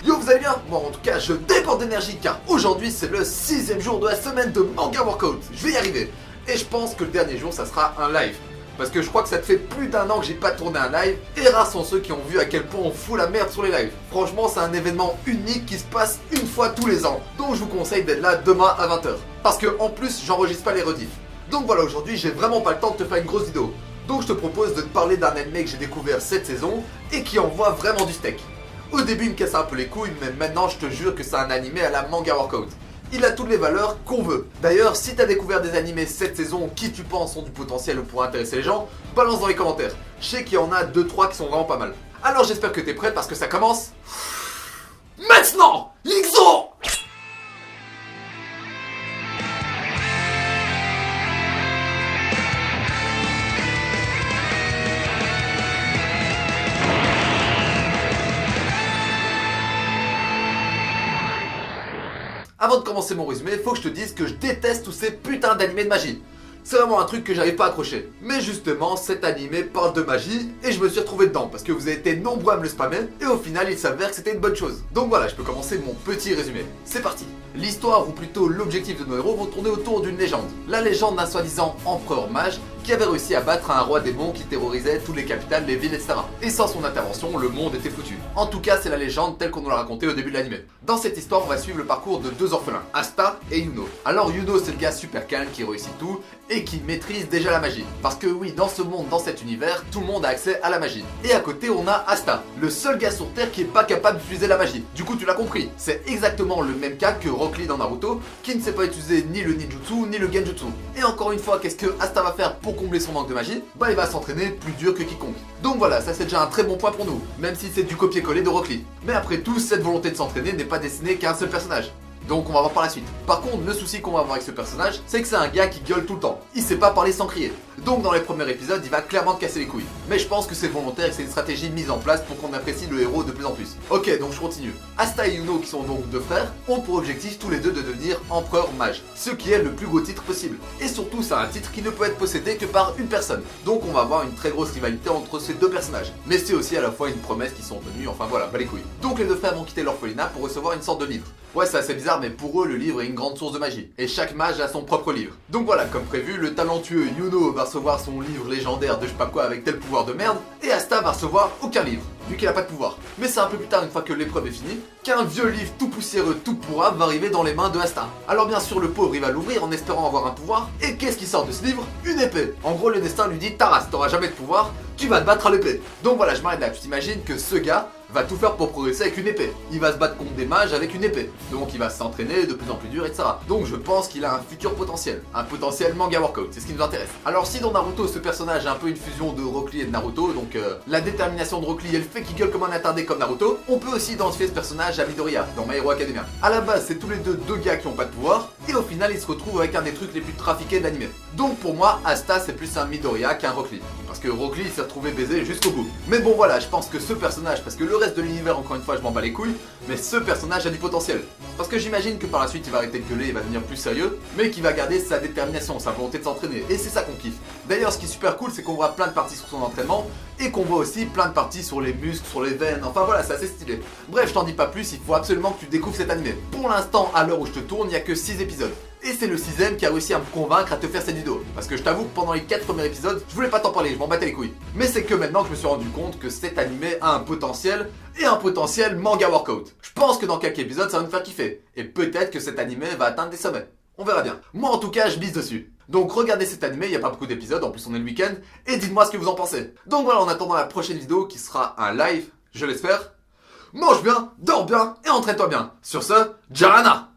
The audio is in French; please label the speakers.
Speaker 1: Yo, vous allez bien? Moi en tout cas je déborde d'énergie car aujourd'hui c'est le 6ème jour de la semaine de manga workout. Je vais y arriver. Et je pense que le dernier jour ça sera un live. Parce que je crois que ça te fait plus d'un an que j'ai pas tourné un live. Et rares sont ceux qui ont vu à quel point on fout la merde sur les lives. Franchement c'est un événement unique qui se passe une fois tous les ans. Donc je vous conseille d'être là demain à 20h. Parce que en plus j'enregistre pas les rediffs. Donc voilà, aujourd'hui j'ai vraiment pas le temps de te faire une grosse vidéo. Donc je te propose de te parler d'un anime que j'ai découvert cette saison et qui envoie vraiment du steak. Au début il me cassait un peu les couilles, mais maintenant je te jure que c'est un animé à la manga workout. Il a toutes les valeurs qu'on veut. D'ailleurs, si t'as découvert des animés cette saison qui tu penses ont du potentiel ou pour intéresser les gens, balance dans les commentaires. Je sais qu'il y en a 2-3 qui sont vraiment pas mal. Alors j'espère que t'es prêt parce que ça commence... maintenant XO. Avant de commencer mon résumé, faut que je te dise que je déteste tous ces putains d'animés de magie. C'est vraiment un truc que j'arrive pas à accrocher. Mais justement, cet animé parle de magie et je me suis retrouvé dedans parce que vous avez été nombreux à me le spammer et au final il s'avère que c'était une bonne chose. Donc voilà, je peux commencer mon petit résumé. C'est parti. L'histoire, ou plutôt l'objectif de nos héros, vont tourner autour d'une légende. La légende d'un soi-disant empereur mage qui avait réussi à battre un roi démon qui terrorisait toutes les capitales, les villes, etc. Et sans son intervention, le monde était foutu. En tout cas, c'est la légende telle qu'on nous l'a racontée au début de l'anime. Dans cette histoire, on va suivre le parcours de deux orphelins, Asta et Yuno. Alors Yuno, c'est le gars super calme qui réussit tout et qui maîtrise déjà la magie. Parce que oui, dans ce monde, dans cet univers, tout le monde a accès à la magie. Et à côté, on a Asta, le seul gars sur Terre qui est pas capable d'utiliser la magie. Du coup, tu l'as compris, c'est exactement le même cas que Rock Lee dans Naruto, qui ne sait pas utiliser ni le ninjutsu ni le genjutsu. Et encore une fois, qu'est-ce que Asta va faire pour combler son manque de magie? Bah, il va s'entraîner plus dur que quiconque. Donc voilà, ça c'est déjà un très bon point pour nous, même si c'est du copier-coller de Rock Lee. Mais après tout, cette volonté de s'entraîner n'est pas destinée qu'à un seul personnage. Donc on va voir par la suite. Par contre, le souci qu'on va avoir avec ce personnage, c'est que c'est un gars qui gueule tout le temps. Il sait pas parler sans crier. Donc dans les premiers épisodes, il va clairement te casser les couilles. Mais je pense que c'est volontaire et que c'est une stratégie mise en place pour qu'on apprécie le héros de plus en plus. Ok, donc je continue. Asta et Yuno, qui sont donc deux frères, ont pour objectif tous les deux de devenir empereur mage. Ce qui est le plus gros titre possible. Et surtout, c'est un titre qui ne peut être possédé que par une personne. Donc on va avoir une très grosse rivalité entre ces deux personnages. Mais c'est aussi à la fois une promesse qui sont tenues, enfin voilà, pas les couilles. Donc les deux frères vont quitter l'orphelinat pour recevoir une sorte de livre. Ouais, c'est assez bizarre, mais pour eux, le livre est une grande source de magie. Et chaque mage a son propre livre. Donc voilà, comme prévu, le talentueux Yuno va recevoir son livre légendaire de je sais pas quoi avec tel pouvoir de merde, et Asta va recevoir aucun livre, vu qu'il a pas de pouvoir. Mais c'est un peu plus tard, une fois que l'épreuve est finie, qu'un vieux livre tout poussiéreux, tout pourrave va arriver dans les mains de Asta. Alors bien sûr, le pauvre il va l'ouvrir en espérant avoir un pouvoir, et qu'est-ce qui sort de ce livre? Une épée. En gros, le destin lui dit, Taras, t'auras jamais de pouvoir, tu vas te battre à l'épée. Donc voilà, je m'arrête là, tu t'imagines que ce gars va tout faire pour progresser avec une épée. Il va se battre contre des mages avec une épée. Donc il va s'entraîner de plus en plus dur, etc. Donc je pense qu'il a un futur potentiel. Un potentiel manga workout, c'est ce qui nous intéresse. Alors si dans Naruto, ce personnage est un peu une fusion de Rock Lee et de Naruto, donc la détermination de Rock Lee et le fait qu'il gueule comme un attardé comme Naruto, on peut aussi identifier ce personnage à Midoriya, dans My Hero Academia. À la base, c'est tous les deux gars qui ont pas de pouvoir, et au final, ils se retrouvent avec un des trucs les plus trafiqués de l'anime. Donc pour moi, Asta, c'est plus un Midoriya qu'un Rock Lee. Parce que Rock Lee s'est retrouvé baisé jusqu'au bout. Mais bon voilà, je pense que ce personnage, parce que le reste de l'univers, encore une fois, je m'en bats les couilles, mais ce personnage a du potentiel. Parce que j'imagine que par la suite, il va arrêter de gueuler, il va devenir plus sérieux, mais qu'il va garder sa détermination, sa volonté de s'entraîner, et c'est ça qu'on kiffe. D'ailleurs, ce qui est super cool, c'est qu'on voit plein de parties sur son entraînement, et qu'on voit aussi plein de parties sur les muscles, sur les veines, enfin voilà, c'est assez stylé. Bref, je t'en dis pas plus, il faut absolument que tu découvres cet anime. Pour l'instant, à l'heure où je te tourne, il n'y a que 6 épisodes. Et c'est le 6ème qui a réussi à me convaincre à te faire cette vidéo. Parce que je t'avoue que pendant les 4 premiers épisodes, je voulais pas t'en parler, je m'en battais les couilles. Mais c'est que maintenant que je me suis rendu compte que cet animé a un potentiel, et un potentiel manga workout. Je pense que dans quelques épisodes, ça va me faire kiffer. Et peut-être que cet animé va atteindre des sommets. On verra bien. Moi en tout cas, je mise dessus. Donc regardez cet animé, il n'y a pas beaucoup d'épisodes, en plus on est le week-end, et dites-moi ce que vous en pensez. Donc voilà, en attendant la prochaine vidéo qui sera un live, je l'espère, mange bien, dors bien et entraîne-toi bien. Sur ce, Jarana!